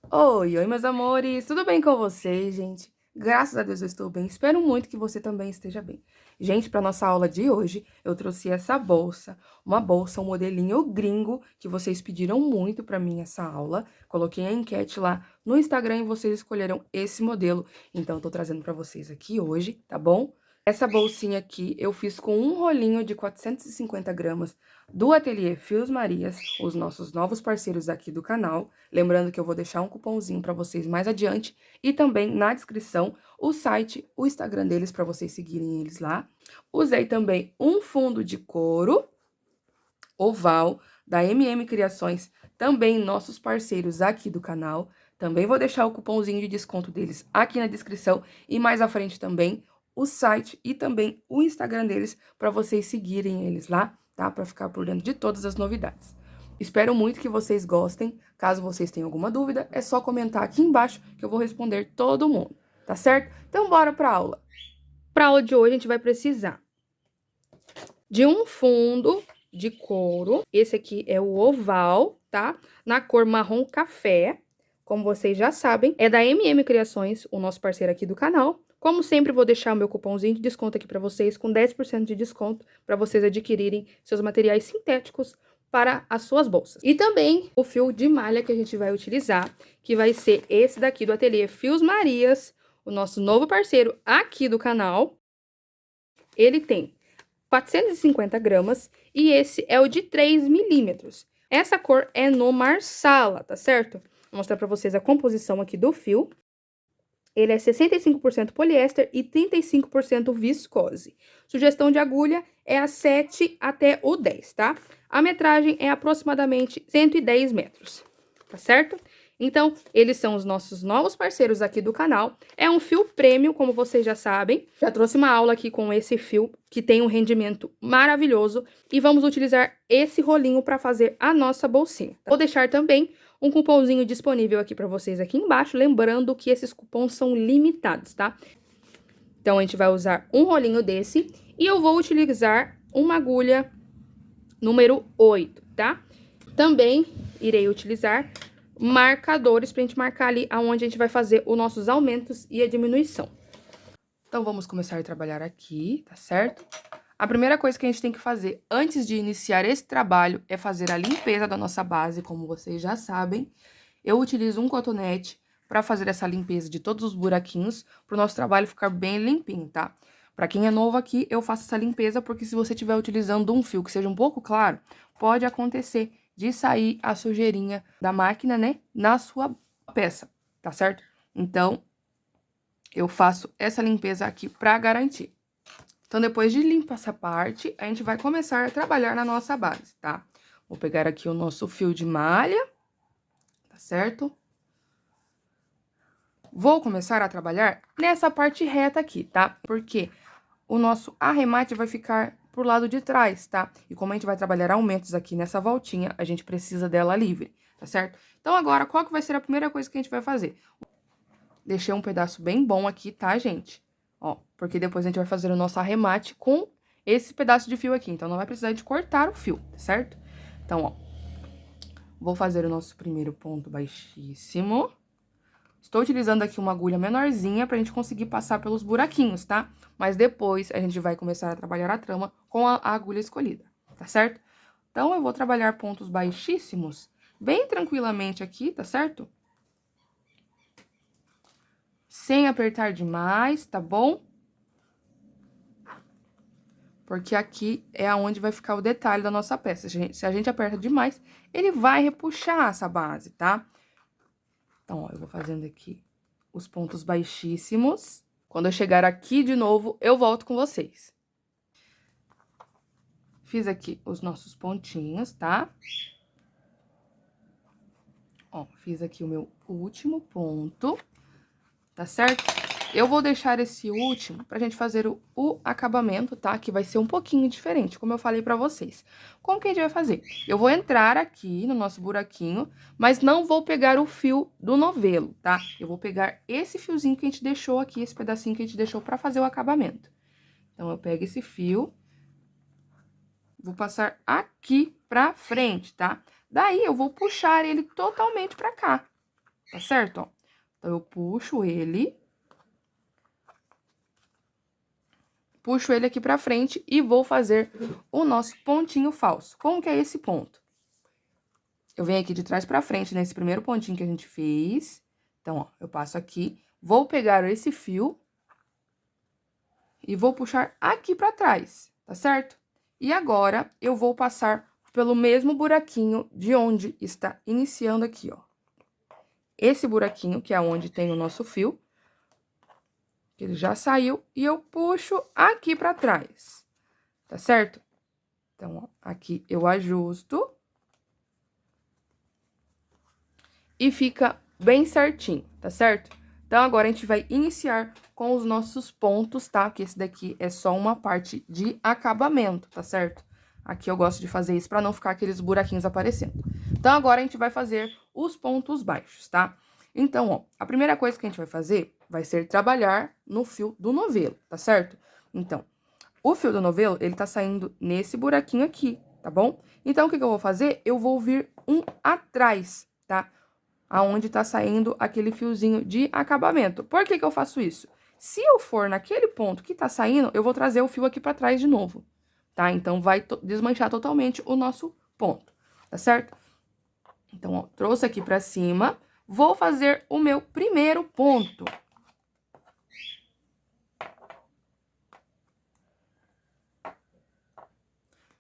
Oi, meus amores, tudo bem com vocês, gente? Graças a Deus eu estou bem, espero muito que você também esteja bem. Gente, para nossa aula de hoje, eu trouxe essa bolsa, uma bolsa, um modelinho gringo, que vocês pediram muito para mim essa aula. Coloquei a enquete lá no Instagram e vocês escolheram esse modelo, então eu tô trazendo para vocês aqui hoje, tá bom? Essa bolsinha aqui eu fiz com um rolinho de 450 gramas do Ateliê Fios Marias, os nossos novos parceiros aqui do canal. Lembrando que eu vou deixar um cupomzinho para vocês mais adiante e também na descrição o site, o Instagram deles para vocês seguirem eles lá. Usei também um fundo de couro oval da MM Criações, também nossos parceiros aqui do canal. Também vou deixar o cupomzinho de desconto deles aqui na descrição e mais à frente também o site e também o Instagram deles para vocês seguirem eles lá, tá? Para ficar por dentro de todas as novidades. Espero muito que vocês gostem. Caso vocês tenham alguma dúvida, é só comentar aqui embaixo que eu vou responder todo mundo, tá certo? Então bora para a aula. Para a aula de hoje a gente vai precisar de um fundo de couro. Esse aqui é o oval, tá? Na cor marrom café. Como vocês já sabem, é da MM Criações, o nosso parceiro aqui do canal. Como sempre, vou deixar o meu cupomzinho de desconto aqui para vocês, com 10% de desconto, para vocês adquirirem seus materiais sintéticos para as suas bolsas. E também o fio de malha que a gente vai utilizar, que vai ser esse daqui do Ateliê Fios Marias, o nosso novo parceiro aqui do canal. Ele tem 450 gramas e esse é o de 3 milímetros. Essa cor é no Marsala, tá certo? Vou mostrar pra vocês a composição aqui do fio. Ele é 65% poliéster e 35% viscose. Sugestão de agulha é a 7 até o 10, tá? A metragem é aproximadamente 110 metros, tá certo? Então, eles são os nossos novos parceiros aqui do canal. É um fio premium, como vocês já sabem. Já trouxe uma aula aqui com esse fio, que tem um rendimento maravilhoso. E vamos utilizar esse rolinho para fazer a nossa bolsinha. Vou deixar também um cupomzinho disponível aqui para vocês aqui embaixo. Lembrando que esses cupons são limitados, tá? Então, a gente vai usar um rolinho desse. E eu vou utilizar uma agulha número 8, tá? Também irei utilizar marcadores pra gente marcar ali aonde a gente vai fazer os nossos aumentos e a diminuição. Então, vamos começar a trabalhar aqui, tá certo? A primeira coisa que a gente tem que fazer antes de iniciar esse trabalho é fazer a limpeza da nossa base, como vocês já sabem. Eu utilizo um cotonete para fazer essa limpeza de todos os buraquinhos, para o nosso trabalho ficar bem limpinho, tá? Para quem é novo aqui, eu faço essa limpeza porque se você estiver utilizando um fio que seja um pouco claro, pode acontecer de sair a sujeirinha da máquina, né, na sua peça, tá certo? Então, eu faço essa limpeza aqui para garantir. Então, depois de limpar essa parte, a gente vai começar a trabalhar na nossa base, tá? Vou pegar aqui o nosso fio de malha, tá certo? Vou começar a trabalhar nessa parte reta aqui, tá? Porque o nosso arremate vai ficar pro lado de trás, tá? E como a gente vai trabalhar aumentos aqui nessa voltinha, a gente precisa dela livre, tá certo? Então, agora, qual que vai ser a primeira coisa que a gente vai fazer? Deixei um pedaço bem bom aqui, tá, gente? Ó, porque depois a gente vai fazer o nosso arremate com esse pedaço de fio aqui. Então, não vai precisar de cortar o fio, tá certo? Então, ó, vou fazer o nosso primeiro ponto baixíssimo. Estou utilizando aqui uma agulha menorzinha pra gente conseguir passar pelos buraquinhos, tá? Mas depois a gente vai começar a trabalhar a trama com a agulha escolhida, tá certo? Então, eu vou trabalhar pontos baixíssimos bem tranquilamente aqui, tá certo? Sem apertar demais, tá bom? Porque aqui é aonde vai ficar o detalhe da nossa peça. Se a gente aperta demais, ele vai repuxar essa base, tá? Então, ó, eu vou fazendo aqui os pontos baixíssimos. Quando eu chegar aqui de novo, eu volto com vocês. Fiz aqui os nossos pontinhos, tá? Ó, fiz aqui o meu último ponto, tá certo? Eu vou deixar esse último pra gente fazer o acabamento, tá? Que vai ser um pouquinho diferente, como eu falei pra vocês. Como que a gente vai fazer? Eu vou entrar aqui no nosso buraquinho, mas não vou pegar o fio do novelo, tá? Eu vou pegar esse fiozinho que a gente deixou aqui, esse pedacinho que a gente deixou pra fazer o acabamento. Então, eu pego esse fio, vou passar aqui pra frente, tá? Daí, eu vou puxar ele totalmente pra cá. tá certo? Ó, então, eu puxo ele aqui pra frente e vou fazer o nosso pontinho falso. Como que é esse ponto? Eu venho aqui de trás pra frente, nesse primeiro pontinho que a gente fez. Então, ó, eu passo aqui, vou pegar esse fio e vou puxar aqui pra trás, tá certo? E agora, eu vou passar pelo mesmo buraquinho de onde está iniciando aqui, ó. Esse buraquinho, que é onde tem o nosso fio, que ele já saiu, e eu puxo aqui pra trás, tá certo? Então, ó, aqui eu ajusto. E fica bem certinho, tá certo? Então, agora a gente vai iniciar com os nossos pontos, tá? Porque esse daqui é só uma parte de acabamento, tá certo? Aqui eu gosto de fazer isso pra não ficar aqueles buraquinhos aparecendo. Então, agora a gente vai fazer os pontos baixos, tá? Então, ó, a primeira coisa que a gente vai fazer vai ser trabalhar no fio do novelo, tá certo? Então, o fio do novelo, ele tá saindo nesse buraquinho aqui, tá bom? Então, o que que eu vou fazer? Eu vou vir um atrás, tá? Aonde tá saindo aquele fiozinho de acabamento. Por que que eu faço isso? Se eu for naquele ponto que tá saindo, eu vou trazer o fio aqui pra trás de novo, tá? Então, vai desmanchar totalmente o nosso ponto, tá certo? Então, ó, trouxe aqui pra cima, vou fazer o meu primeiro ponto.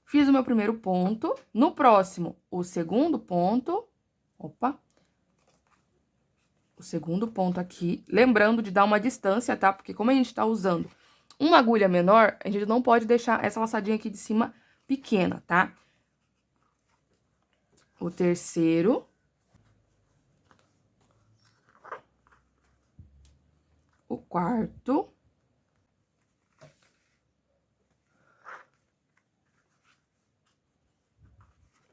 Fiz o meu primeiro ponto, no próximo, o segundo ponto, opa, o segundo ponto aqui, lembrando de dar uma distância, tá? Porque como a gente tá usando uma agulha menor, a gente não pode deixar essa laçadinha aqui de cima pequena, tá? O terceiro. O quarto.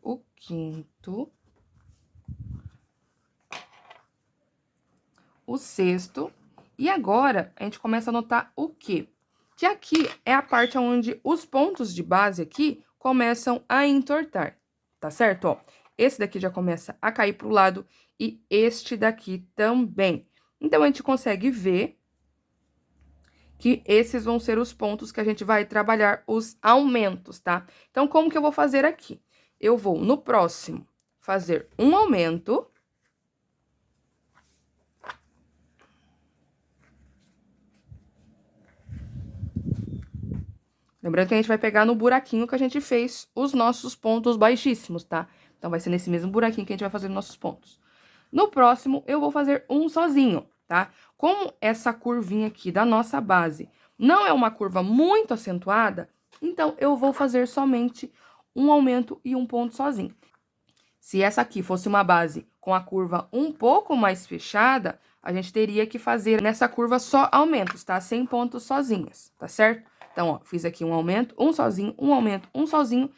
O quinto. O sexto. E agora, a gente começa a notar o quê? Que aqui é a parte onde os pontos de base aqui começam a entortar, tá certo? Ó, esse daqui já começa a cair pro lado e este daqui também. Então, a gente consegue ver que esses vão ser os pontos que a gente vai trabalhar os aumentos, tá? Então, como que eu vou fazer aqui? Eu vou, no próximo, fazer um aumento. Lembrando que a gente vai pegar no buraquinho que a gente fez os nossos pontos baixíssimos, tá? Então, vai ser nesse mesmo buraquinho que a gente vai fazer os nossos pontos. No próximo, eu vou fazer um sozinho, tá? Como essa curvinha aqui da nossa base não é uma curva muito acentuada, então, eu vou fazer somente um aumento e um ponto sozinho. Se essa aqui fosse uma base com a curva um pouco mais fechada, a gente teria que fazer nessa curva só aumentos, tá? Sem pontos sozinhos, tá certo? Então, ó, fiz aqui um aumento, um sozinho, um aumento, um sozinho.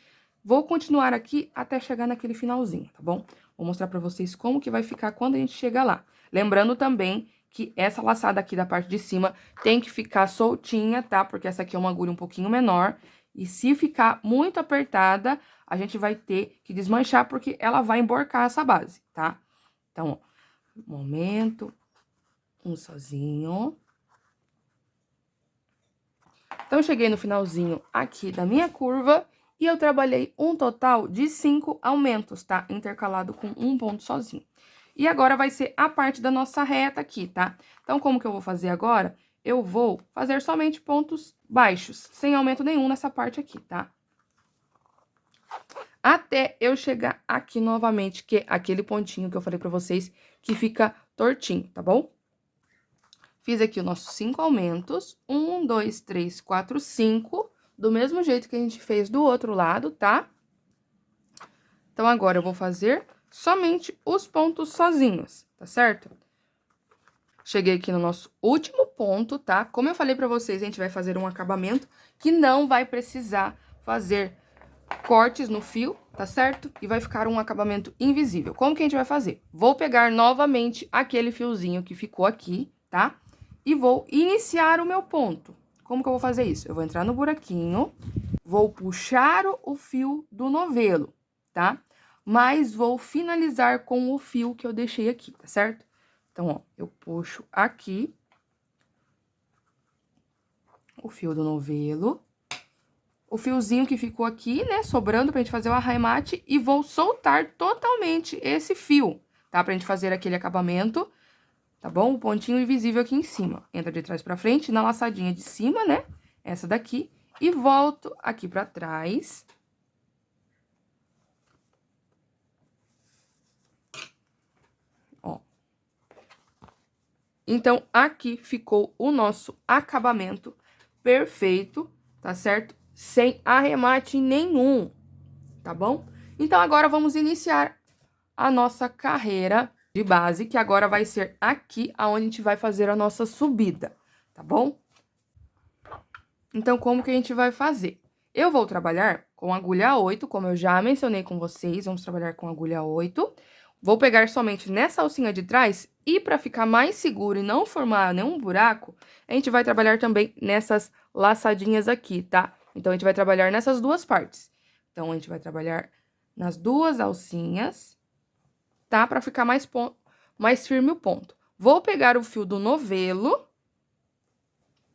Vou continuar aqui até chegar naquele finalzinho, tá bom? Vou mostrar pra vocês como que vai ficar quando a gente chegar lá. Lembrando também que essa laçada aqui da parte de cima tem que ficar soltinha, tá? Porque essa aqui é uma agulha um pouquinho menor. E se ficar muito apertada, a gente vai ter que desmanchar, porque ela vai emborcar essa base, tá? Então, ó, um aumento, um sozinho. Então, eu cheguei no finalzinho aqui da minha curva e eu trabalhei um total de 5 aumentos, tá? Intercalado com um ponto sozinho. E agora vai ser a parte da nossa reta aqui, tá? Então, como que eu vou fazer agora? Eu vou fazer somente pontos baixos, sem aumento nenhum nessa parte aqui, tá? Até eu chegar aqui novamente, que é aquele pontinho que eu falei pra vocês, que fica tortinho, tá bom? Fiz aqui os nossos 5 aumentos, 1, 2, 3, 4, 5, do mesmo jeito que a gente fez do outro lado, tá? Então, agora eu vou fazer somente os pontos sozinhos, tá certo? Cheguei aqui no nosso último ponto, tá? Como eu falei pra vocês, a gente vai fazer um acabamento que não vai precisar fazer cortes no fio, tá certo? E vai ficar um acabamento invisível. Como que a gente vai fazer? Vou pegar novamente aquele fiozinho que ficou aqui, tá? E vou iniciar o meu ponto. Como que eu vou fazer isso? Eu vou entrar no buraquinho, vou puxar o fio do novelo, tá? Mas vou finalizar com o fio que eu deixei aqui, tá certo? Então, ó, eu puxo aqui o fio do novelo, o fiozinho que ficou aqui, né, sobrando pra gente fazer o arremate, e vou soltar totalmente esse fio, tá? Pra gente fazer aquele acabamento, tá bom? O pontinho invisível aqui em cima. Entra de trás pra frente, na laçadinha de cima, né? Essa daqui, e volto aqui pra trás. Ó. Então, aqui ficou o nosso acabamento perfeito, tá certo? Sem arremate nenhum, tá bom? Então, agora vamos iniciar a nossa carreira de base, que agora vai ser aqui aonde a gente vai fazer a nossa subida, tá bom? Então, como que a gente vai fazer? Eu vou trabalhar com agulha 8, como eu já mencionei com vocês, vamos trabalhar com agulha 8. Vou pegar somente nessa alcinha de trás e para ficar mais seguro e não formar nenhum buraco, a gente vai trabalhar também nessas laçadinhas aqui, tá? Então, a gente vai trabalhar nessas duas partes. Então, a gente vai trabalhar nas duas alcinhas, tá? Para ficar mais firme o ponto. Vou pegar o fio do novelo,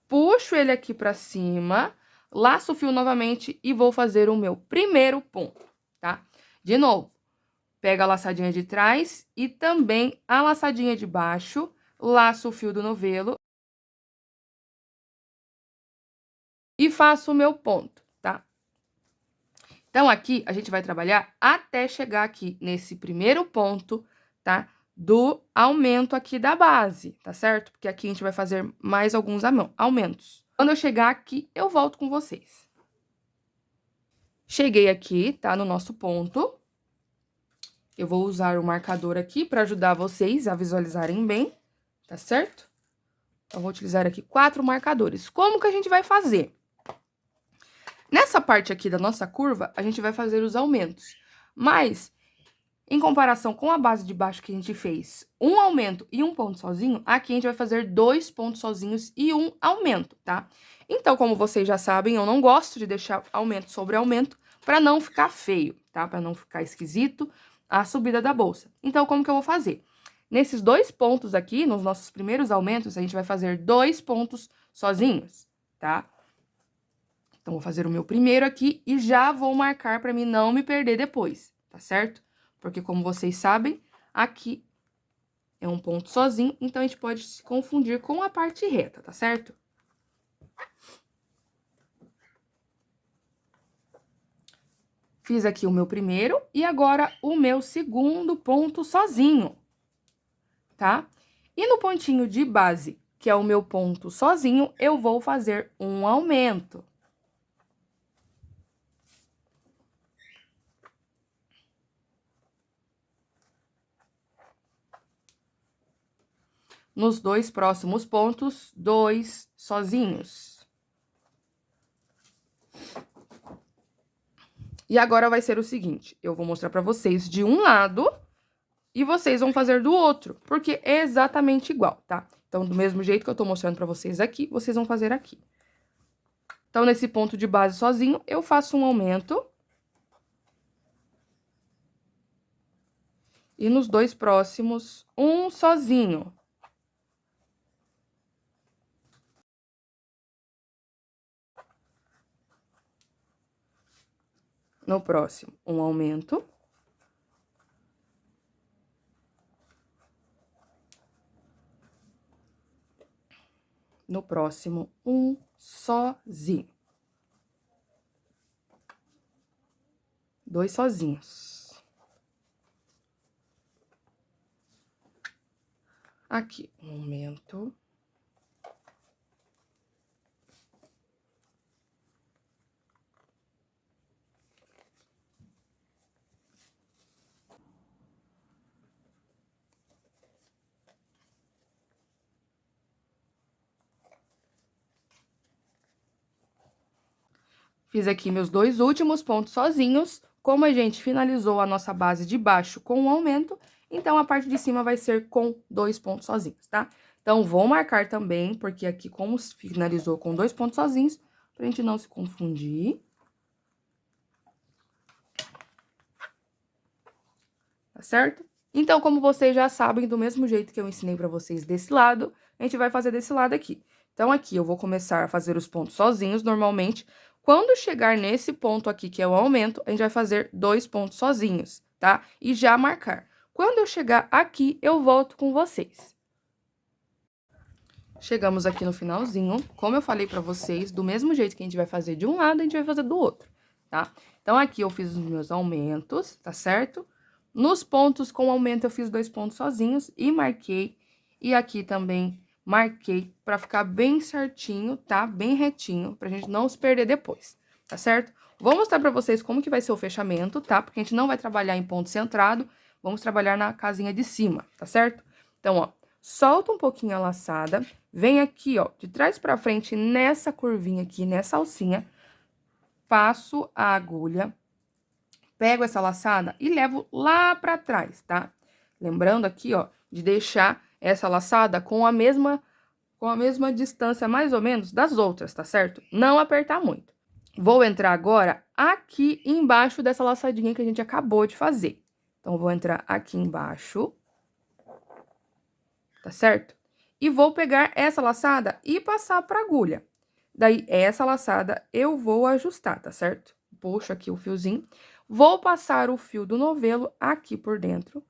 puxo ele aqui pra cima, laço o fio novamente e vou fazer o meu primeiro ponto, tá? De novo, pega a laçadinha de trás e também a laçadinha de baixo, laço o fio do novelo e faço o meu ponto, tá? Então, aqui, a gente vai trabalhar até chegar aqui nesse primeiro ponto, tá? Do aumento aqui da base, tá certo? Porque aqui a gente vai fazer mais alguns aumentos. Quando eu chegar aqui, eu volto com vocês. Cheguei aqui, tá? No nosso ponto. Eu vou usar o marcador aqui para ajudar vocês a visualizarem bem, tá certo? Eu vou utilizar aqui 4 marcadores. Como que a gente vai fazer? Nessa parte aqui da nossa curva, a gente vai fazer os aumentos. Mas, em comparação com a base de baixo que a gente fez um aumento e um ponto sozinho, aqui a gente vai fazer 2 pontos sozinhos e um aumento, tá? Então, como vocês já sabem, eu não gosto de deixar aumento sobre aumento para não ficar feio, tá? Para não ficar esquisito a subida da bolsa. Então, como que eu vou fazer? Nesses 2 pontos aqui, nos nossos primeiros aumentos, a gente vai fazer 2 pontos sozinhos, tá? Então, vou fazer o meu primeiro aqui e já vou marcar para mim não me perder depois, tá certo? Porque, como vocês sabem, aqui é um ponto sozinho, então a gente pode se confundir com a parte reta, tá certo? Fiz aqui o meu primeiro e agora o meu segundo ponto sozinho, tá? E no pontinho de base, que é o meu ponto sozinho, eu vou fazer um aumento. Nos 2 próximos pontos, 2 sozinhos. E agora vai ser o seguinte, eu vou mostrar pra vocês de um lado e vocês vão fazer do outro, porque é exatamente igual, tá? Então, do mesmo jeito que eu tô mostrando pra vocês aqui, vocês vão fazer aqui. Então, nesse ponto de base sozinho, eu faço um aumento. E nos 2 próximos, um sozinho. No próximo, um aumento. No próximo, um sozinho. 2 sozinhos. Aqui, um aumento. Fiz aqui meus 2 últimos pontos sozinhos. Como a gente finalizou a nossa base de baixo com um aumento, então, a parte de cima vai ser com 2 pontos sozinhos, tá? Então, vou marcar também, porque aqui, como finalizou com 2 pontos sozinhos, pra gente não se confundir. Tá certo? Então, como vocês já sabem, do mesmo jeito que eu ensinei pra vocês desse lado, a gente vai fazer desse lado aqui. Então, aqui eu vou começar a fazer os pontos sozinhos, normalmente. Quando chegar nesse ponto aqui, que é o aumento, a gente vai fazer 2 pontos sozinhos, tá? E já marcar. Quando eu chegar aqui, eu volto com vocês. Chegamos aqui no finalzinho. Como eu falei pra vocês, do mesmo jeito que a gente vai fazer de um lado, a gente vai fazer do outro, tá? Então, aqui eu fiz os meus aumentos, tá certo? Nos pontos com aumento, eu fiz 2 pontos sozinhos e marquei. E aqui também marquei pra ficar bem certinho, tá? Bem retinho, pra gente não se perder depois, tá certo? Vou mostrar pra vocês como que vai ser o fechamento, tá? Porque a gente não vai trabalhar em ponto centrado, vamos trabalhar na casinha de cima, tá certo? Então, ó, solta um pouquinho a laçada, vem aqui, ó, de trás pra frente, nessa curvinha aqui, nessa alcinha, passo a agulha, pego essa laçada e levo lá pra trás, tá? Lembrando aqui, ó, de deixar essa laçada com a mesma distância, mais ou menos, das outras, tá certo? Não apertar muito. Vou entrar agora aqui embaixo dessa laçadinha que a gente acabou de fazer. Então, vou entrar aqui embaixo, tá certo? E vou pegar essa laçada e passar pra agulha. Daí, essa laçada eu vou ajustar, tá certo? Puxo aqui o fiozinho, vou passar o fio do novelo aqui por dentro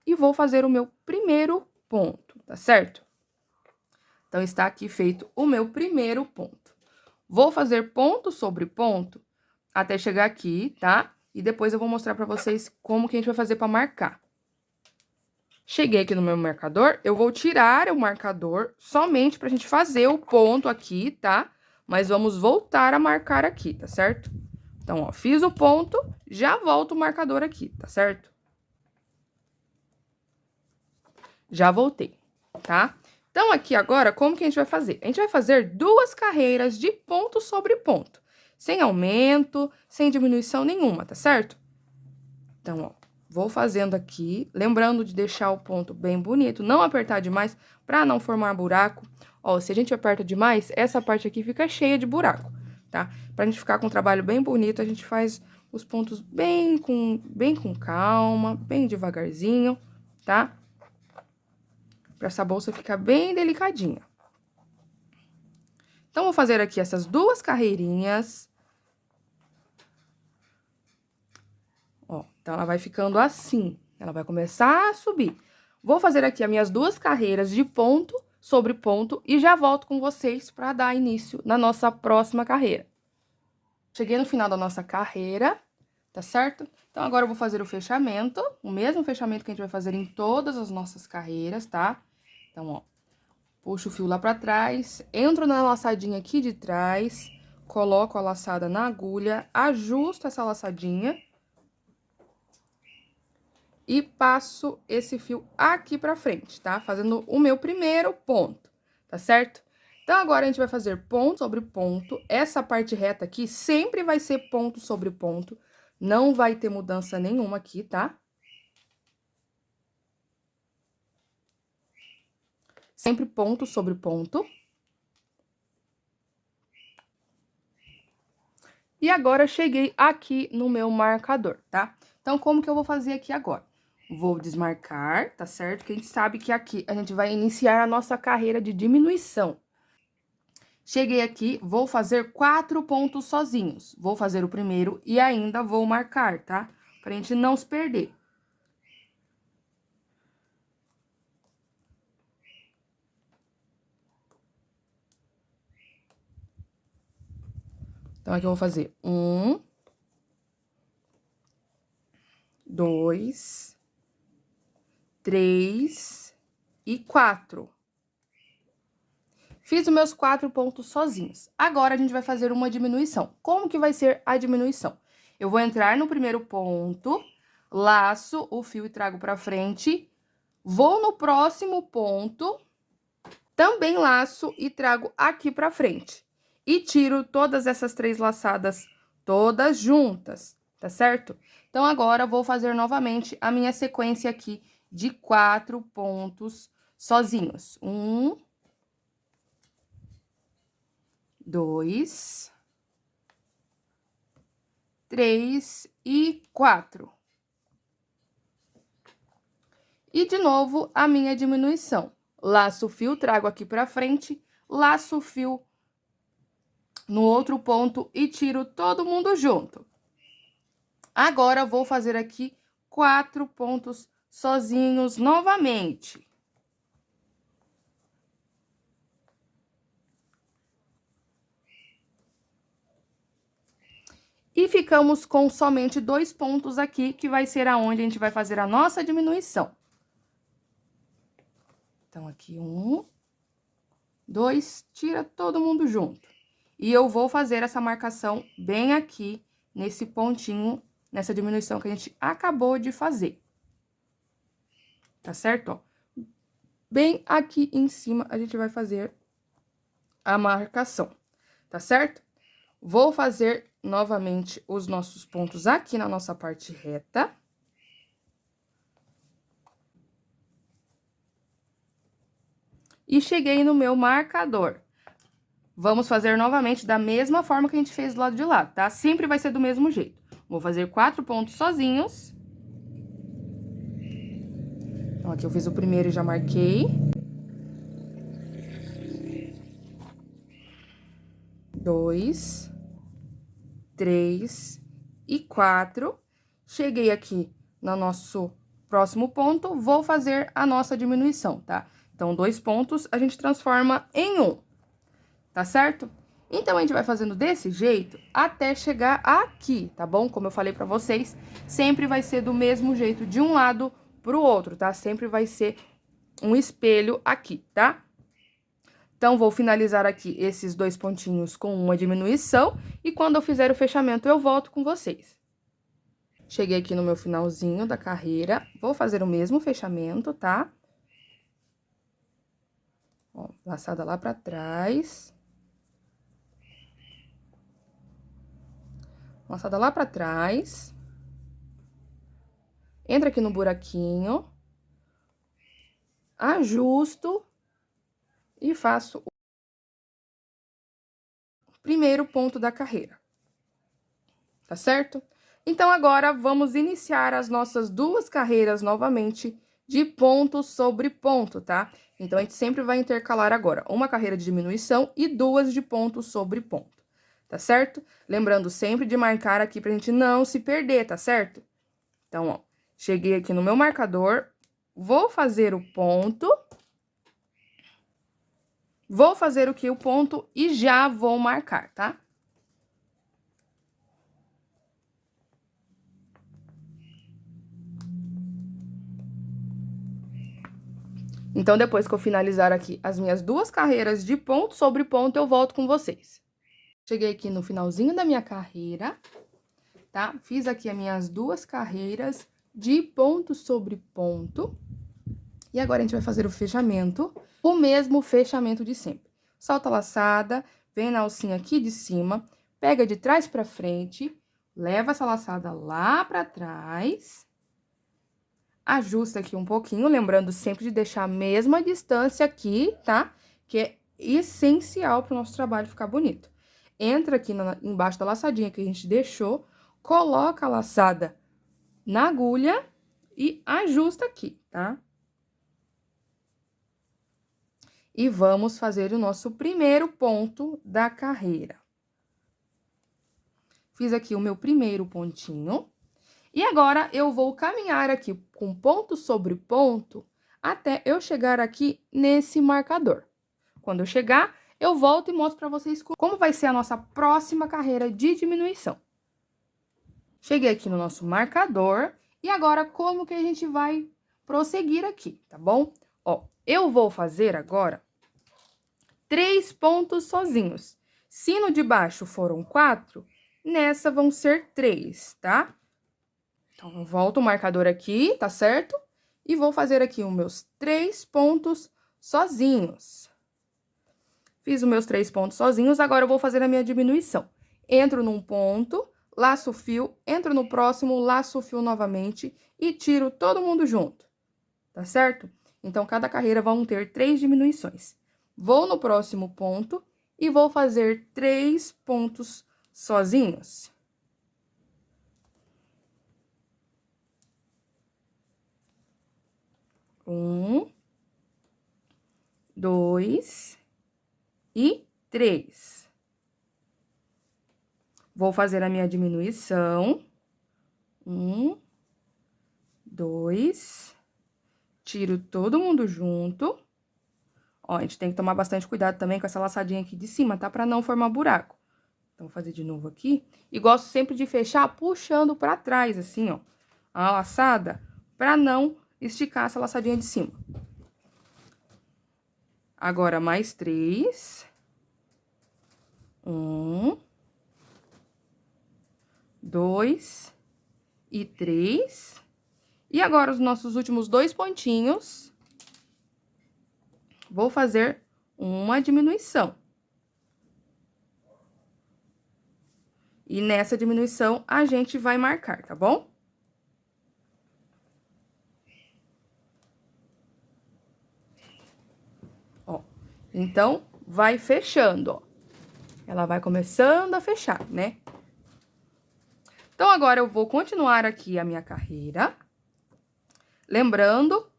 e vou fazer o meu primeiro ponto, tá certo? Então, está aqui feito o meu primeiro ponto. Vou fazer ponto sobre ponto até chegar aqui, tá? E depois eu vou mostrar pra vocês como que a gente vai fazer pra marcar. Cheguei aqui no meu marcador, eu vou tirar o marcador somente pra gente fazer o ponto aqui, tá? Mas vamos voltar a marcar aqui, tá certo? Então, ó, fiz o ponto, já volto o marcador aqui, tá certo? Já voltei, tá? Então, aqui agora, como que a gente vai fazer? A gente vai fazer 2 carreiras de ponto sobre ponto, sem aumento, sem diminuição nenhuma, tá certo? Então, ó, vou fazendo aqui, lembrando de deixar o ponto bem bonito, não apertar demais pra não formar buraco. Ó, se a gente aperta demais, essa parte aqui fica cheia de buraco, tá? Pra gente ficar com um trabalho bem bonito, a gente faz os pontos bem com calma, bem devagarzinho, tá? Pra essa bolsa ficar bem delicadinha. Então, vou fazer aqui essas 2 carreirinhas. Ó, então, ela vai ficando assim, ela vai começar a subir. Vou fazer aqui as minhas 2 carreiras de ponto sobre ponto e já volto com vocês para dar início na nossa próxima carreira. Cheguei no final da nossa carreira, tá certo? Então, agora eu vou fazer o fechamento, o mesmo fechamento que a gente vai fazer em todas as nossas carreiras, tá? Então, ó, puxo o fio lá pra trás, entro na laçadinha aqui de trás, coloco a laçada na agulha, ajusto essa laçadinha e passo esse fio aqui pra frente, tá? Fazendo o meu primeiro ponto, tá certo? Então, agora a gente vai fazer ponto sobre ponto. Essa parte reta aqui sempre vai ser ponto sobre ponto, não vai ter mudança nenhuma aqui, tá? Sempre ponto sobre ponto. E agora, cheguei aqui no meu marcador, tá? Então, como que eu vou fazer aqui agora? Vou desmarcar, tá certo? Que a gente sabe que aqui a gente vai iniciar a nossa carreira de diminuição. Cheguei aqui, vou fazer 4 pontos sozinhos. Vou fazer o primeiro e ainda vou marcar, tá? Pra gente não se perder. Então, aqui eu vou fazer 1, 2, 3 e 4. Fiz os meus 4 pontos sozinhos. Agora, a gente vai fazer uma diminuição. Como que vai ser a diminuição? Eu vou entrar no primeiro ponto, laço o fio e trago pra frente, vou no próximo ponto, também laço e trago aqui pra frente. E tiro todas essas 3 laçadas todas juntas, tá certo? Então, agora, vou fazer novamente a minha sequência aqui de 4 pontos sozinhos. 1, 2, 3 e 4. E, de novo, a minha diminuição. Laço o fio, trago aqui pra frente, laço o fio no outro ponto e tiro todo mundo junto. Agora, vou fazer aqui 4 pontos sozinhos novamente. E ficamos com somente 2 pontos aqui, que vai ser aonde a gente vai fazer a nossa diminuição. Então, aqui 1, 2, tira todo mundo junto. E eu vou fazer essa marcação bem aqui, nesse pontinho, nessa diminuição que a gente acabou de fazer. Tá certo? Ó, bem aqui em cima, a gente vai fazer a marcação, tá certo? Vou fazer novamente os nossos pontos aqui na nossa parte reta. E cheguei no meu marcador. Vamos fazer novamente da mesma forma que a gente fez do lado de lá, tá? Sempre vai ser do mesmo jeito. Vou fazer 4 pontos sozinhos. Então, aqui eu fiz o primeiro e já marquei. 2, 3 e 4. Cheguei aqui no nosso próximo ponto, vou fazer a nossa diminuição, tá? Então, 2 pontos a gente transforma em 1, tá certo? Então, a gente vai fazendo desse jeito até chegar aqui, tá bom? Como eu falei pra vocês, sempre vai ser do mesmo jeito de um lado pro outro, tá? Sempre vai ser um espelho aqui, tá? Então, vou finalizar aqui esses 2 pontinhos com uma diminuição e quando eu fizer o fechamento, eu volto com vocês. Cheguei aqui no meu finalzinho da carreira, vou fazer o mesmo fechamento, tá? Ó, laçada lá pra trás. Laçada lá pra trás. Entra aqui no buraquinho. Ajusto. E faço o primeiro ponto da carreira. Tá certo? Então, agora, vamos iniciar as nossas 2 carreiras novamente de ponto sobre ponto, tá? Então, a gente sempre vai intercalar agora uma carreira de diminuição e 2 de ponto sobre ponto, tá certo? Lembrando sempre de marcar aqui pra gente não se perder, tá certo? Então, ó, cheguei aqui no meu marcador, vou fazer o ponto, vou fazer o que? O ponto e já vou marcar, tá? Então, depois que eu finalizar aqui as minhas 2 carreiras de ponto sobre ponto, eu volto com vocês. Cheguei aqui no finalzinho da minha carreira, tá? Fiz aqui as minhas 2 carreiras de ponto sobre ponto. E agora, a gente vai fazer o fechamento, o mesmo fechamento de sempre. Solta a laçada, vem na alcinha aqui de cima, pega de trás pra frente, leva essa laçada lá pra trás. Ajusta aqui um pouquinho, lembrando sempre de deixar a mesma distância aqui, tá? Que é essencial para o nosso trabalho ficar bonito. Entra aqui embaixo da laçadinha que a gente deixou, coloca a laçada na agulha e ajusta aqui, tá? E vamos fazer o nosso primeiro ponto da carreira. Fiz aqui o meu primeiro pontinho. E agora, eu vou caminhar aqui com ponto sobre ponto até eu chegar aqui nesse marcador. Quando eu chegar, eu volto e mostro pra vocês como vai ser a nossa próxima carreira de diminuição. Cheguei aqui no nosso marcador e agora como que a gente vai prosseguir aqui, tá bom? Ó, eu vou fazer agora 3 pontos sozinhos. Se no de baixo foram 4, nessa vão ser 3, tá? Então, eu volto o marcador aqui, tá certo? E vou fazer aqui os meus 3 pontos sozinhos. Fiz os meus 3 pontos sozinhos, agora eu vou fazer a minha diminuição. Entro num ponto, laço o fio, entro no próximo, laço o fio novamente e tiro todo mundo junto, tá certo? Então, cada carreira vão ter 3 diminuições. Vou no próximo ponto e vou fazer 3 pontos sozinhos. 1, 2 e 3. Vou fazer a minha diminuição. 1, 2, tiro todo mundo junto. Ó, a gente tem que tomar bastante cuidado também com essa laçadinha aqui de cima, tá? Pra não formar buraco. Então, vou fazer de novo aqui. E gosto sempre de fechar puxando pra trás, assim, ó. A laçada, pra não esticar essa laçadinha de cima. Agora, mais 3. 1, 2 e 3. E agora, os nossos últimos 2 pontinhos, vou fazer uma diminuição. E nessa diminuição, a gente vai marcar, tá bom? Ó, então, vai fechando, ó. Ela vai começando a fechar, né? Então, agora eu vou continuar aqui a minha carreira. Lembrando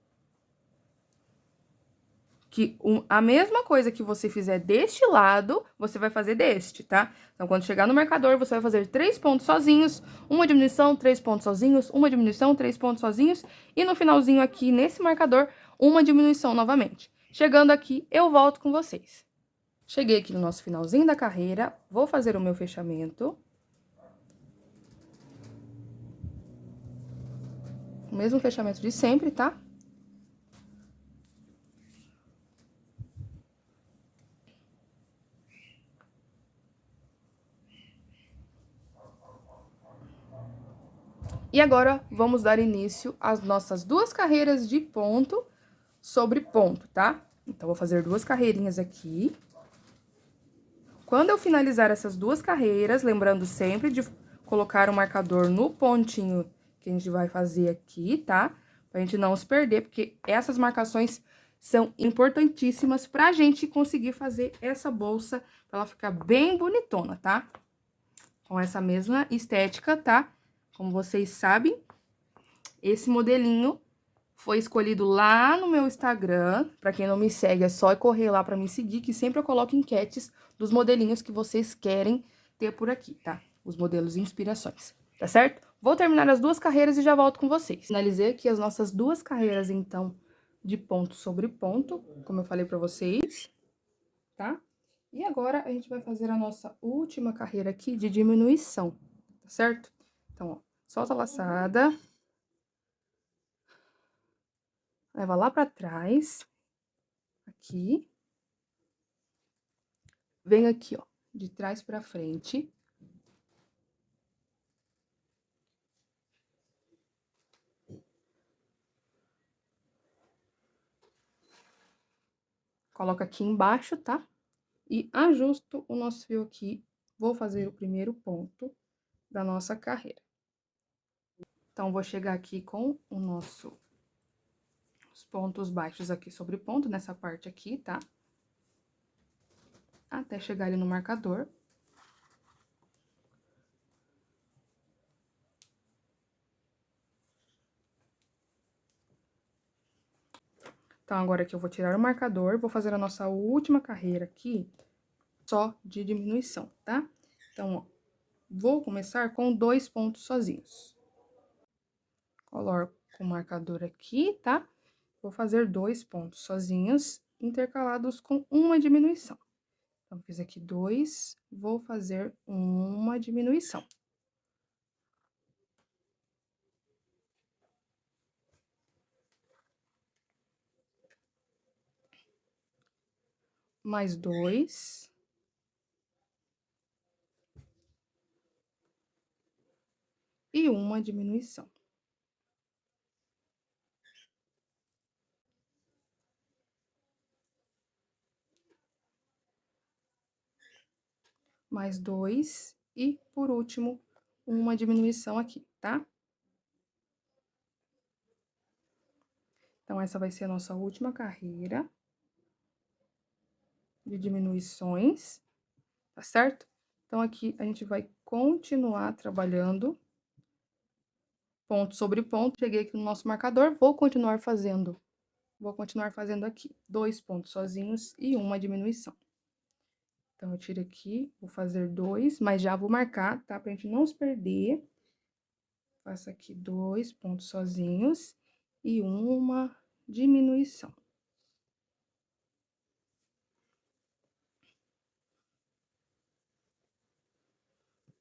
que a mesma coisa que você fizer deste lado, você vai fazer deste, tá? Então, quando chegar no marcador, você vai fazer 3 pontos sozinhos, uma diminuição, 3 pontos sozinhos, uma diminuição, 3 pontos sozinhos, e no finalzinho aqui, nesse marcador, uma diminuição novamente. Chegando aqui, eu volto com vocês. Cheguei aqui no nosso finalzinho da carreira, vou fazer o meu fechamento. O mesmo fechamento de sempre, tá? E agora, vamos dar início às nossas 2 carreiras de ponto sobre ponto, tá? Então, vou fazer 2 carreirinhas aqui. Quando eu finalizar essas 2 carreiras, lembrando sempre de colocar o marcador no pontinho que a gente vai fazer aqui, tá? Pra gente não se perder, porque essas marcações são importantíssimas pra gente conseguir fazer essa bolsa, pra ela ficar bem bonitona, tá? Com essa mesma estética, tá? Como vocês sabem, esse modelinho foi escolhido lá no meu Instagram. Pra quem não me segue, é só correr lá pra me seguir, que sempre eu coloco enquetes dos modelinhos que vocês querem ter por aqui, tá? Os modelos e inspirações, tá certo? Vou terminar as 2 carreiras e já volto com vocês. Finalizei aqui as nossas 2 carreiras, então, de ponto sobre ponto, como eu falei pra vocês, tá? E agora, a gente vai fazer a nossa última carreira aqui de diminuição, tá certo? Então, ó, solta a laçada. Leva lá pra trás, aqui. Vem aqui, ó, de trás pra frente. Coloca aqui embaixo, tá? E ajusto o nosso fio aqui. Vou fazer o primeiro ponto da nossa carreira. Então, vou chegar aqui com os pontos baixos aqui sobre ponto, nessa parte aqui, tá? Até chegar ali no marcador. Então, agora aqui eu vou tirar o marcador, vou fazer a nossa última carreira aqui, só de diminuição, tá? Então, ó, vou começar com 2 pontos sozinhos. Coloco o marcador aqui, tá? Vou fazer 2 pontos sozinhos, intercalados com uma diminuição. Então, fiz aqui 2, vou fazer uma diminuição. Mais 2. E uma diminuição. Mais 2 e, por último, uma diminuição aqui, tá? Então, essa vai ser a nossa última carreira de diminuições, tá certo? Então, aqui a gente vai continuar trabalhando ponto sobre ponto. Cheguei aqui no nosso marcador, vou continuar fazendo vou continuar fazendo aqui 2 pontos sozinhos e uma diminuição. Então, eu tiro aqui, vou fazer 2, mas já vou marcar, tá? Pra gente não se perder. Faço aqui 2 pontos sozinhos e uma diminuição.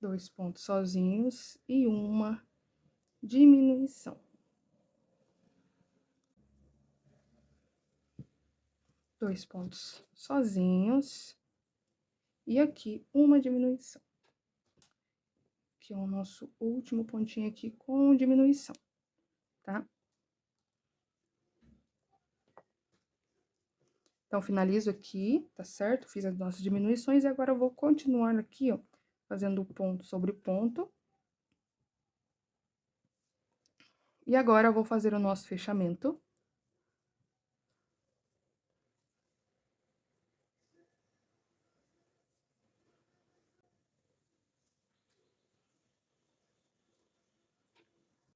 Dois pontos sozinhos e uma diminuição. Dois pontos sozinhos e aqui uma diminuição. Que é o nosso último pontinho aqui com diminuição, tá? Então, finalizo aqui, tá certo? Fiz as nossas diminuições e agora eu vou continuar aqui, ó, fazendo ponto sobre ponto. E agora, eu vou fazer o nosso fechamento.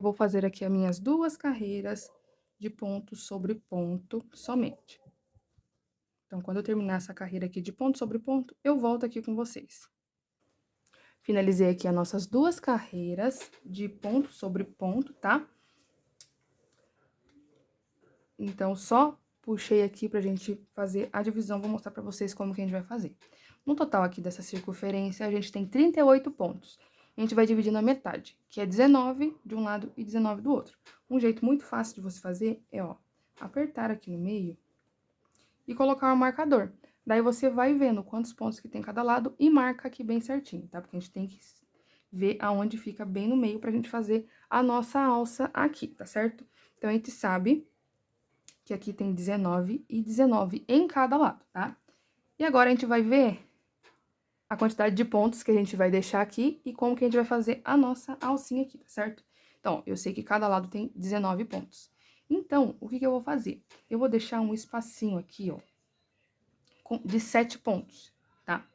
Vou fazer aqui as minhas 2 carreiras de ponto sobre ponto somente. Então, quando eu terminar essa carreira aqui de ponto sobre ponto, eu volto aqui com vocês. Finalizei aqui as nossas 2 carreiras de ponto sobre ponto, tá? Então, só puxei aqui pra gente fazer a divisão, vou mostrar pra vocês como que a gente vai fazer. No total aqui dessa circunferência, a gente tem 38 pontos. A gente vai dividir na metade, que é 19 de um lado e 19 do outro. Um jeito muito fácil de você fazer é, ó, apertar aqui no meio e colocar um marcador. Daí, você vai vendo quantos pontos que tem cada lado e marca aqui bem certinho, tá? Porque a gente tem que ver aonde fica bem no meio pra gente fazer a nossa alça aqui, tá certo? Então, a gente sabe que aqui tem 19 e 19 em cada lado, tá? E agora, a gente vai ver a quantidade de pontos que a gente vai deixar aqui e como que a gente vai fazer a nossa alcinha aqui, tá certo? Então, eu sei que cada lado tem 19 pontos. Então, o que que eu vou fazer? Eu vou deixar um espacinho aqui, ó, de 7 pontos, tá?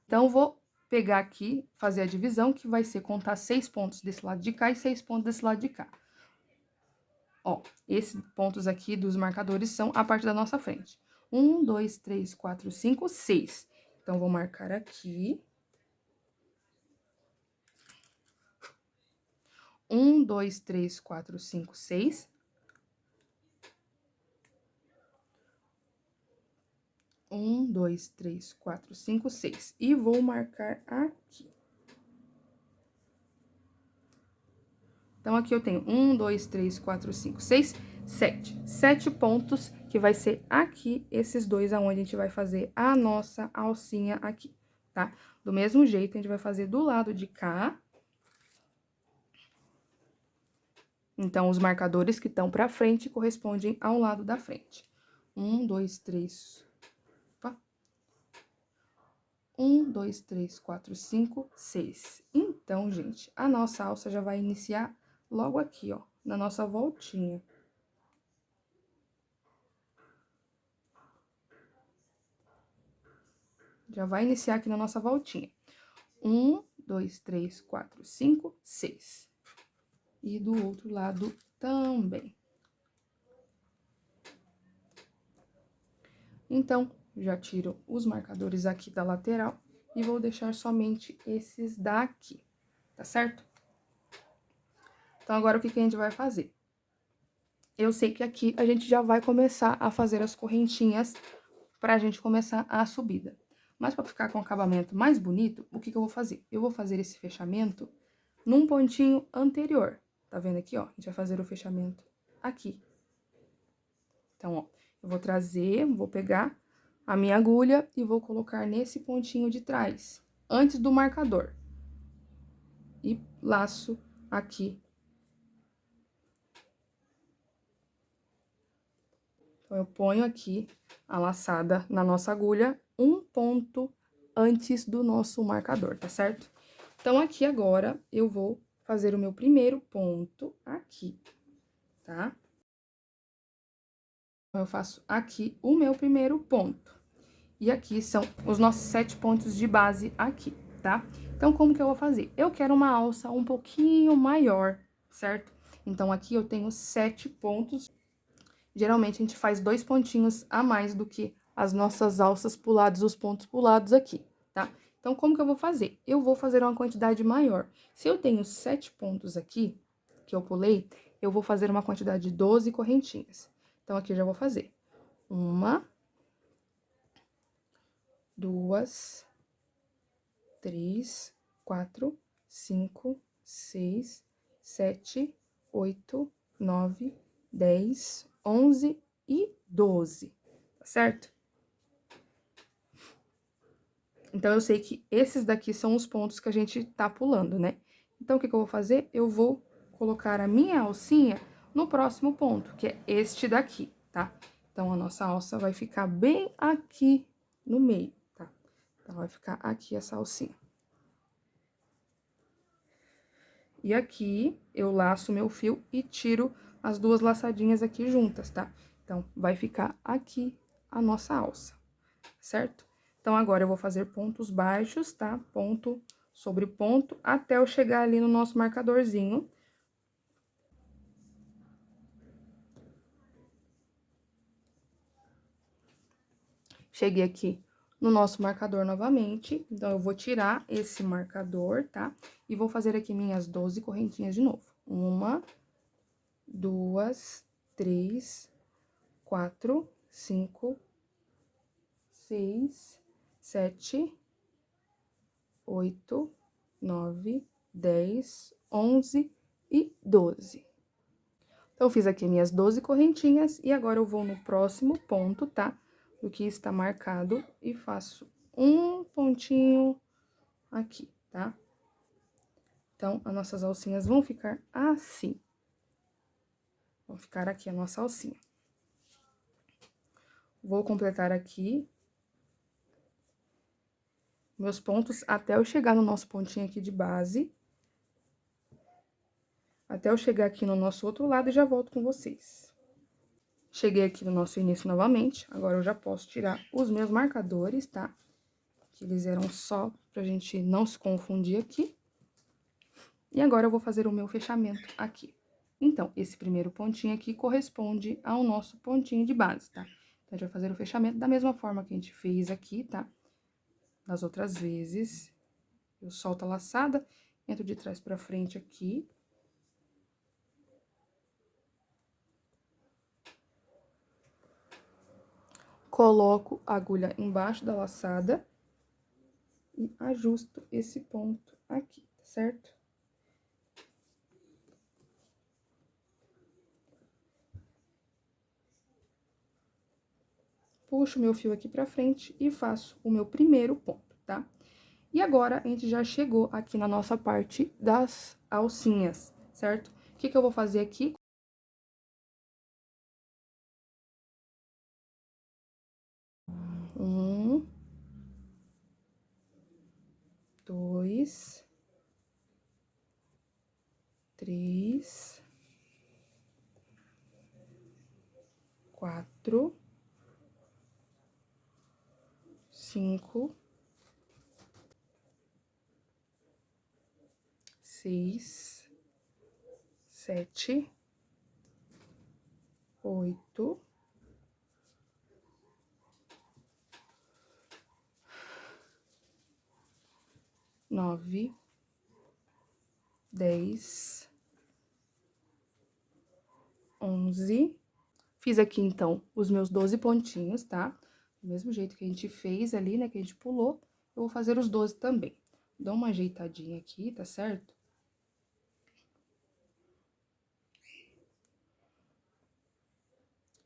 Então, vou pegar aqui, fazer a divisão, que vai ser contar 6 pontos desse lado de cá e 6 pontos desse lado de cá. Ó, esses pontos aqui dos marcadores são a parte da nossa frente. 1, 2, 3, 4, 5, 6. Então, vou marcar aqui. 1, 2, 3, 4, 5, 6. 1, 2, 3, 4, 5, 6. E vou marcar aqui. Então, aqui eu tenho 1, 2, 3, 4, 5, 6, 7. 7 pontos, que vai ser aqui, esses dois aonde a gente vai fazer a nossa alcinha aqui, tá? Do mesmo jeito, a gente vai fazer do lado de cá. Então, os marcadores que estão pra frente correspondem ao lado da frente. 1, 2, 3... Opa. 1, 2, 3, 4, 5, 6. Então, gente, a nossa alça já vai iniciar logo aqui, ó, na nossa voltinha. Já vai iniciar aqui na nossa voltinha. 1, 2, 3, 4, 5, 6. E do outro lado também. Então, já tiro os marcadores aqui da lateral e vou deixar somente esses daqui, tá certo? Então, agora, o que que a gente vai fazer? Eu sei que aqui a gente já vai começar a fazer as correntinhas pra gente começar a subida. Mas pra ficar com o acabamento mais bonito, o que que eu vou fazer? Eu vou fazer esse fechamento num pontinho anterior. Tá vendo aqui, ó? A gente vai fazer o fechamento aqui. Então, ó, eu vou trazer, vou pegar a minha agulha e vou colocar nesse pontinho de trás, antes do marcador. E laço aqui. Então, eu ponho aqui a laçada na nossa agulha, um ponto antes do nosso marcador, tá certo? Então, aqui agora, eu vou fazer o meu primeiro ponto aqui, tá? Então, eu faço aqui o meu primeiro ponto. E aqui são os nossos 7 pontos de base aqui, tá? Então, como que eu vou fazer? Eu quero uma alça um pouquinho maior, certo? Então, aqui eu tenho 7 pontos geralmente a gente faz 2 pontinhos a mais do que as nossas alças puladas, os pontos pulados aqui, tá? Então, como que eu vou fazer? Eu vou fazer uma quantidade maior. Se eu tenho 7 pontos aqui, que eu pulei, eu vou fazer uma quantidade de 12 correntinhas. Então, aqui eu já vou fazer 1, 2, 3, 4, 5, 6, 7, 8, 9, 10, 11 e 12, tá certo? Então, eu sei que esses daqui são os pontos que a gente tá pulando, né? Então, o que que eu vou fazer? Eu vou colocar a minha alcinha no próximo ponto, que é este daqui, tá? Então, a nossa alça vai ficar bem aqui no meio, tá? Então, vai ficar aqui essa alcinha. E aqui, eu laço meu fio e tiro as duas laçadinhas aqui juntas, tá? Então, vai ficar aqui a nossa alça, certo? Então, agora eu vou fazer pontos baixos, tá? Ponto sobre ponto, até eu chegar ali no nosso marcadorzinho. Cheguei aqui no nosso marcador novamente, então, eu vou tirar esse marcador, tá? E vou fazer aqui minhas 12 correntinhas de novo. 1, 2, 3, 4, 5, 6, 7, 8, 9, 10, 11 e 12. Então, eu fiz aqui minhas 12 correntinhas e agora eu vou no próximo ponto, tá? Do que está marcado e faço um pontinho aqui, tá? Então, as nossas alcinhas vão ficar assim. Vão ficar aqui a nossa alcinha. Vou completar aqui meus pontos até eu chegar no nosso pontinho aqui de base. Até eu chegar aqui no nosso outro lado e já volto com vocês. Cheguei aqui no nosso início novamente, agora eu já posso tirar os meus marcadores, tá? Que eles eram só pra gente não se confundir aqui. E agora eu vou fazer o meu fechamento aqui. Então, esse primeiro pontinho aqui corresponde ao nosso pontinho de base, tá? Então, a gente vai fazer o fechamento da mesma forma que a gente fez aqui, tá? Das outras vezes. Eu solto a laçada, entro de trás pra frente aqui. Coloco a agulha embaixo da laçada e ajusto esse ponto aqui, tá certo? Puxo meu fio aqui pra frente e faço o meu primeiro ponto, tá? E agora, a gente já chegou aqui na nossa parte das alcinhas, certo? O que que eu vou fazer aqui? 1, 2, 3, 4, 5, 6, 7, 8, 9, 10, 11. Fiz aqui, então, os meus 12 pontinhos, tá? Do mesmo jeito que a gente fez ali, né, que a gente pulou, eu vou fazer os 12 também. Dou uma ajeitadinha aqui, tá certo?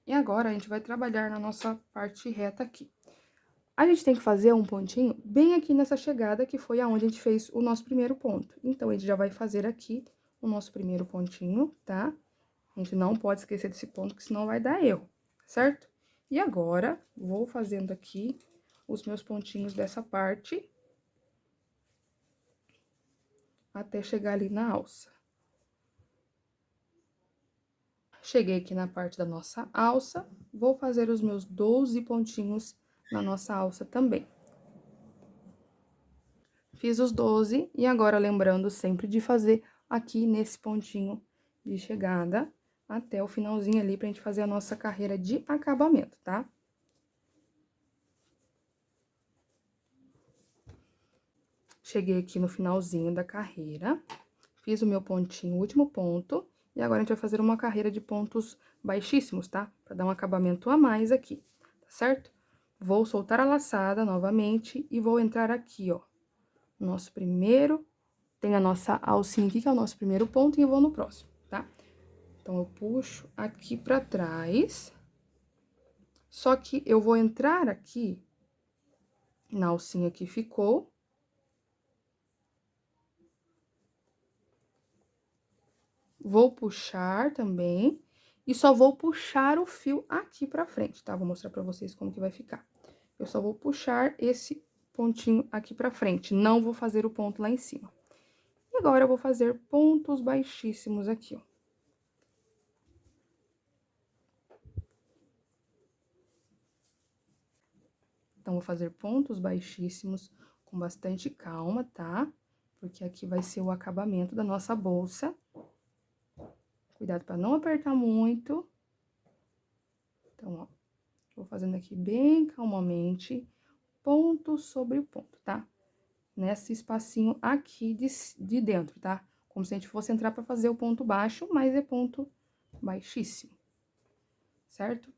E agora, a gente vai trabalhar na nossa parte reta aqui. A gente tem que fazer um pontinho bem aqui nessa chegada, que foi aonde a gente fez o nosso primeiro ponto. Então, a gente já vai fazer aqui o nosso primeiro pontinho, tá? A gente não pode esquecer desse ponto, que senão vai dar erro, certo? E agora, vou fazendo aqui os meus pontinhos dessa parte, até chegar ali na alça. Cheguei aqui na parte da nossa alça, vou fazer os meus 12 pontinhos na nossa alça também. Fiz os 12, e agora lembrando sempre de fazer aqui nesse pontinho de chegada, até o finalzinho ali pra gente fazer a nossa carreira de acabamento, tá? Cheguei aqui no finalzinho da carreira, fiz o meu pontinho, o último ponto, e agora a gente vai fazer uma carreira de pontos baixíssimos, tá? Pra dar um acabamento a mais aqui, tá certo? Vou soltar a laçada novamente e vou entrar aqui, ó. Nosso primeiro, tem a nossa alcinha aqui, que é o nosso primeiro ponto, e eu vou no próximo, tá? Então, eu puxo aqui pra trás, só que eu vou entrar aqui na alcinha que ficou. Vou puxar também, e só vou puxar o fio aqui pra frente, tá? Vou mostrar pra vocês como que vai ficar. Eu só vou puxar esse pontinho aqui pra frente, não vou fazer o ponto lá em cima. E agora, eu vou fazer pontos baixíssimos aqui, ó. Então, vou fazer pontos baixíssimos com bastante calma, tá? Porque aqui vai ser o acabamento da nossa bolsa. Cuidado pra não apertar muito. Então, ó, vou fazendo aqui bem calmamente, ponto sobre ponto, tá? Nesse espacinho aqui de dentro, tá? Como se a gente fosse entrar pra fazer o ponto baixo, mas é ponto baixíssimo, certo?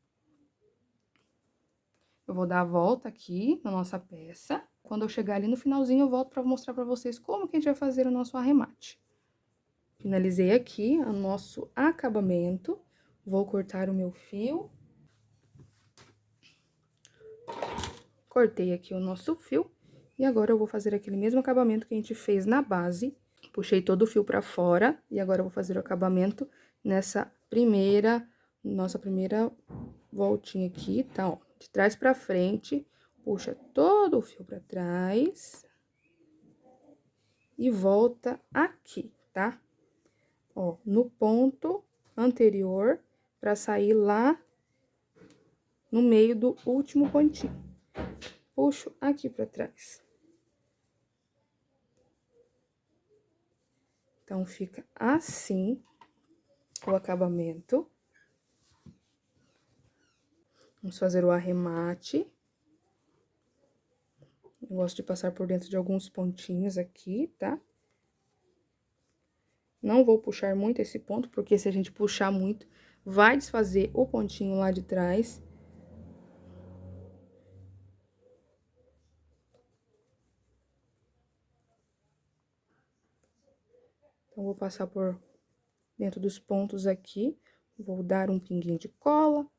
Eu vou dar a volta aqui na nossa peça. Quando eu chegar ali no finalzinho, eu volto pra mostrar pra vocês como que a gente vai fazer o nosso arremate. Finalizei aqui o nosso acabamento. Vou cortar o meu fio. Cortei aqui o nosso fio. E agora, eu vou fazer aquele mesmo acabamento que a gente fez na base. Puxei todo o fio pra fora. E agora, eu vou fazer o acabamento nessa nossa primeira voltinha aqui, tá? Ó, de trás pra frente, puxa todo o fio pra trás. E volta aqui, tá? Ó, no ponto anterior, pra sair lá no meio do último pontinho. Puxo aqui pra trás. Então, fica assim o acabamento. Vamos fazer o arremate. Eu gosto de passar por dentro de alguns pontinhos aqui, tá? Não vou puxar muito esse ponto, porque se a gente puxar muito, vai desfazer o pontinho lá de trás. Então, vou passar por dentro dos pontos aqui. Vou dar um pinguinho de cola.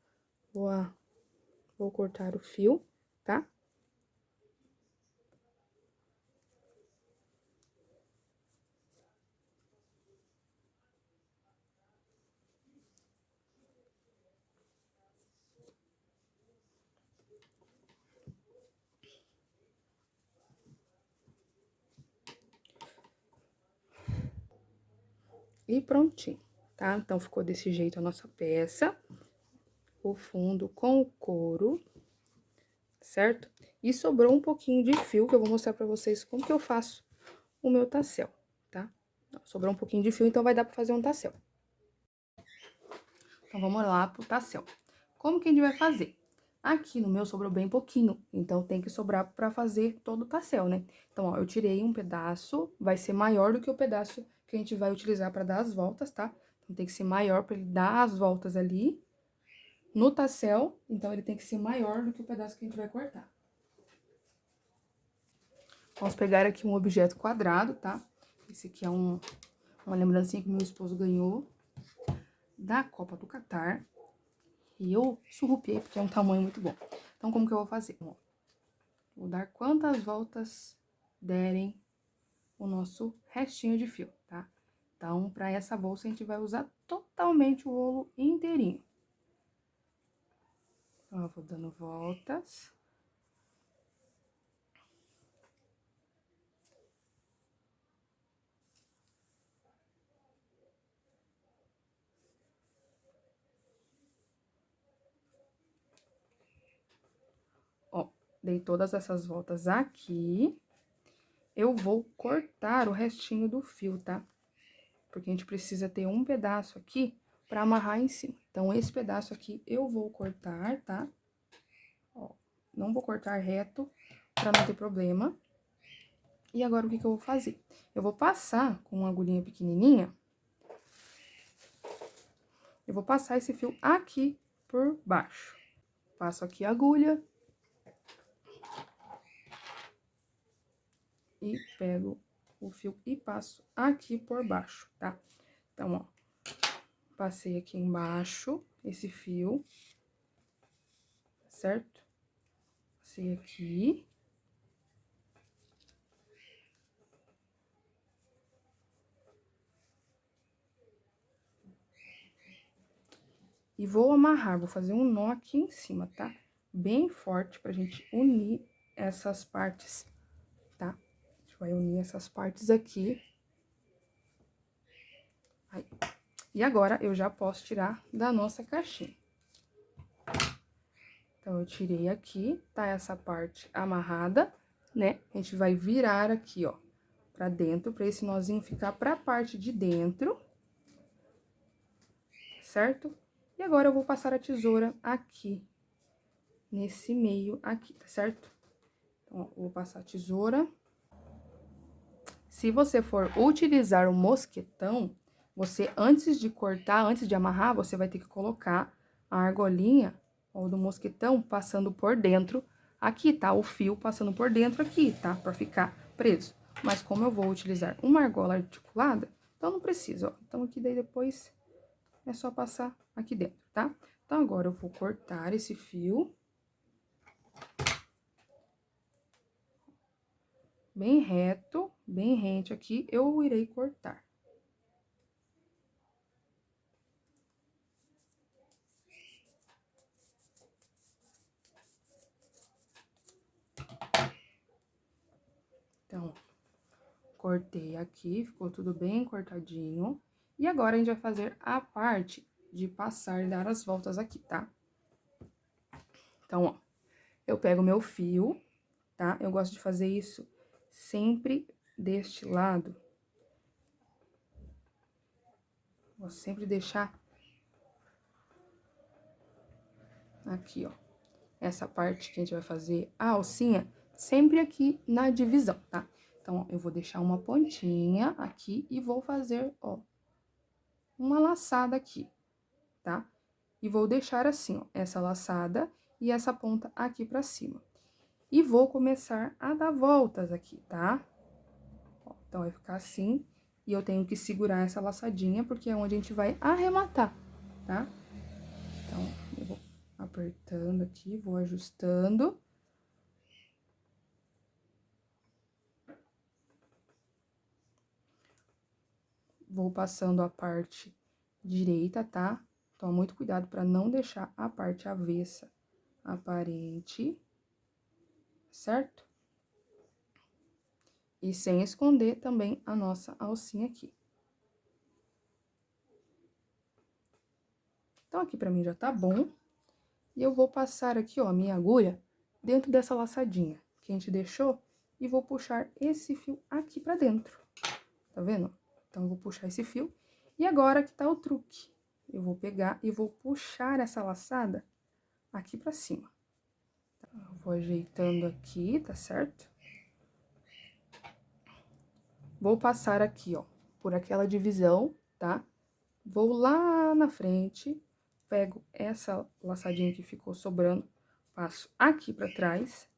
Vou cortar o fio, tá? E prontinho, tá? Então, ficou desse jeito a nossa peça. O fundo com o couro, certo? E sobrou um pouquinho de fio, que eu vou mostrar pra vocês como que eu faço o meu tassel, tá? Sobrou um pouquinho de fio, então vai dar pra fazer um tassel. Então, vamos lá pro tassel. Como que a gente vai fazer? Aqui no meu sobrou bem pouquinho, então tem que sobrar pra fazer todo o tassel, né? Então, ó, eu tirei um pedaço, vai ser maior do que o pedaço que a gente vai utilizar pra dar as voltas, tá? Então, tem que ser maior pra ele dar as voltas ali no tassel, então ele tem que ser maior do que o pedaço que a gente vai cortar. Vamos pegar aqui um objeto quadrado, tá? Esse aqui é uma lembrancinha que meu esposo ganhou da Copa do Catar. E eu surrupiei, porque é um tamanho muito bom. Então, como que eu vou fazer? Vou dar quantas voltas derem o nosso restinho de fio, tá? Então, pra essa bolsa, a gente vai usar totalmente o rolo inteirinho. Então, eu vou dando voltas. Ó, dei todas essas voltas aqui. Eu vou cortar o restinho do fio, tá? Porque a gente precisa ter um pedaço aqui pra amarrar em cima. Então, esse pedaço aqui eu vou cortar, tá? Ó, não vou cortar reto pra não ter problema. E agora, o que que eu vou fazer? Eu vou passar com uma agulhinha pequenininha. Eu vou passar esse fio aqui por baixo. Passo aqui a agulha. E pego o fio e passo aqui por baixo, tá? Então, ó, passei aqui embaixo esse fio, certo? Passei aqui. E vou amarrar, vou fazer um nó aqui em cima, tá? Bem forte pra gente unir essas partes, tá? A gente vai unir essas partes aqui. Aí. E agora, eu já posso tirar da nossa caixinha. Então, eu tirei aqui, tá essa parte amarrada, né? A gente vai virar aqui, ó, pra dentro, pra esse nozinho ficar pra parte de dentro, certo? E agora, eu vou passar a tesoura aqui, nesse meio aqui, tá certo? Então, ó, eu vou passar a tesoura. Se você for utilizar o mosquetão, você, antes de cortar, antes de amarrar, você vai ter que colocar a argolinha, ou do mosquetão, passando por dentro aqui, tá? O fio passando por dentro aqui, tá? Pra ficar preso. Mas como eu vou utilizar uma argola articulada, então não precisa, ó. Então, aqui daí depois é só passar aqui dentro, tá? Então, agora eu vou cortar esse fio. Bem reto, bem rente aqui, eu irei cortar. Então, cortei aqui, ficou tudo bem cortadinho. E agora, a gente vai fazer a parte de passar e dar as voltas aqui, tá? Então, ó, eu pego meu fio, tá? Eu gosto de fazer isso sempre deste lado. Vou sempre deixar aqui, ó, essa parte que a gente vai fazer a alcinha, sempre aqui na divisão, tá? Então, ó, eu vou deixar uma pontinha aqui e vou fazer, ó, uma laçada aqui, tá? E vou deixar assim, ó, essa laçada e essa ponta aqui pra cima. E vou começar a dar voltas aqui, tá? Ó, então, vai ficar assim, e eu tenho que segurar essa laçadinha, porque é onde a gente vai arrematar, tá? Então, eu vou apertando aqui, vou ajustando. Vou passando a parte direita, tá? Toma muito cuidado para não deixar a parte avessa aparente, certo? E sem esconder também a nossa alcinha aqui. Então, aqui pra mim já tá bom. E eu vou passar aqui, ó, a minha agulha dentro dessa laçadinha que a gente deixou e vou puxar esse fio aqui pra dentro. Tá vendo? Então, eu vou puxar esse fio. E agora que tá o truque. Eu vou pegar e vou puxar essa laçada aqui pra cima. Eu vou ajeitando aqui, tá certo? Vou passar aqui, ó, por aquela divisão, tá? Vou lá na frente, pego essa laçadinha que ficou sobrando, passo aqui pra trás.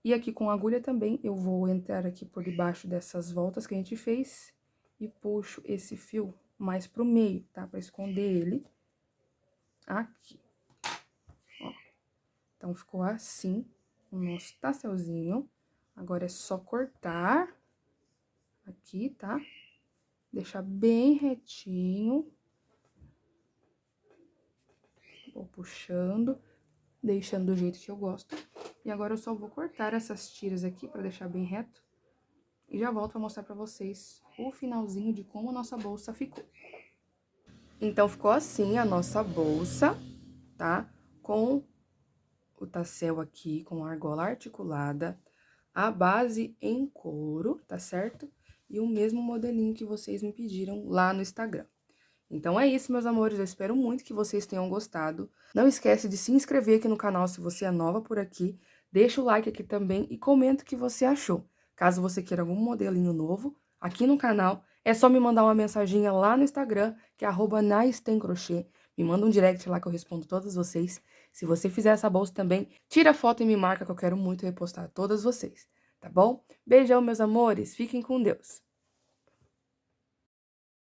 E aqui com a agulha também, eu vou entrar aqui por debaixo dessas voltas que a gente fez e puxo esse fio mais pro meio, tá? Pra esconder ele aqui. Ó. Então, ficou assim o nosso tasselzinho. Agora, é só cortar aqui, tá? Deixar bem retinho. Vou puxando, deixando do jeito que eu gosto. E agora, eu só vou cortar essas tiras aqui pra deixar bem reto. E já volto pra mostrar pra vocês o finalzinho de como a nossa bolsa ficou. Então, ficou assim a nossa bolsa, tá? Com o tassel aqui, com a argola articulada, a base em couro, tá certo? E o mesmo modelinho que vocês me pediram lá no Instagram. Então é isso, meus amores, eu espero muito que vocês tenham gostado. Não esquece de se inscrever aqui no canal se você é nova por aqui, deixa o like aqui também e comenta o que você achou. Caso você queira algum modelinho novo aqui no canal, é só me mandar uma mensaginha lá no Instagram, que é @naistemcrochê. Me manda um direct lá que eu respondo todas vocês. Se você fizer essa bolsa também, tira foto e me marca que eu quero muito repostar todas vocês, tá bom? Beijão, meus amores, fiquem com Deus.